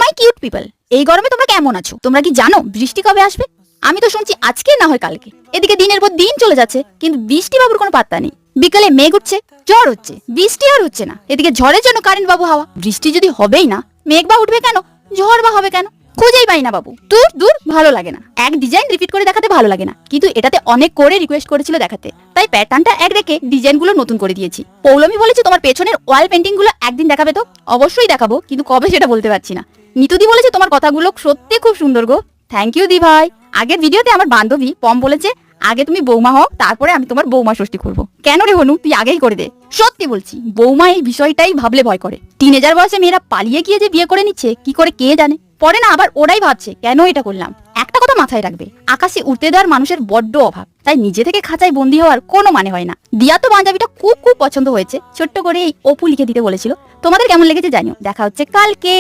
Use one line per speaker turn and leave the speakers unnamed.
My cute people, এই গরমে তোমরা কেমন আছো? তোমরা কি জানো বৃষ্টি কবে আসবে? আমি তো শুনছি আজকে না হয় কালকে। এদিকে দিনের পর দিন চলে যাচ্ছে কিন্তু বৃষ্টি বাবুর কোনো পাত্তা নেই। বিকালে মেঘ উঠছে, ঝড় হচ্ছে, বৃষ্টি আর হচ্ছে না। এদিকে ঝড়ের জন্য কারেন্ট বাবু হাওয়া। বৃষ্টি যদি হবেই না, মেঘ বা উঠবে কেন, ঝড় বা হবে কেন? খুঁজেই পাই না বাবু। দূর দূর, ভালো লাগে না। এক ডিজাইন রিপিট করে দেখাতে ভালো লাগে না, কিন্তু এটাতে অনেক করে রিকোয়েস্ট করেছিল দেখাতে, তাই প্যাটার্নটা এক রেখে ডিজাইনগুলো নতুন করে দিয়েছি। পৌলমি বলেছে তোমার পেছনের ওয়াল পেন্টিং গুলো একদিন দেখাবে তো। অবশ্যই দেখাবো, কিন্তু কবে সেটা বলতে পারছি না। নিতুদি বলেছে তোমার কথাগুলো সত্যি খুব সুন্দর গো। থ্যাংক ইউ দি ভাই। আগের ভিডিওতে আমার বান্ধবী পম বলেছে আগে তুমি বৌমা হও, তারপরে আমি তোমার বৌমা ষষ্ঠী করবো। কেন রে হনু, তুই আগেই করে দে। সত্যি বলছি, বৌমা এই বিষয়টাই ভাবলে ভয় করে। টিনেজার বয়সে মেয়েরা পালিয়ে গিয়ে যে বিয়ে করে নিচ্ছে কি করে কে জানে। পরে না আবার ওরাই ভাবছে কেন এটা করলাম। একটা কথা মাথায় রাখবে, আকাশে উঠতে দেওয়ার মানুষের বড্ড অভাব, তাই নিজে থেকে খাঁচায় বন্দি হওয়ার কোনো মানে হয় না। দিয়া তো পাঞ্জাবিটা খুব খুব পছন্দ হয়েছে, ছোট্ট করে এই অপু লিখে দিতে বলেছিল। তোমাদের কেমন লেগেছে জানিও। দেখা হচ্ছে কালকে।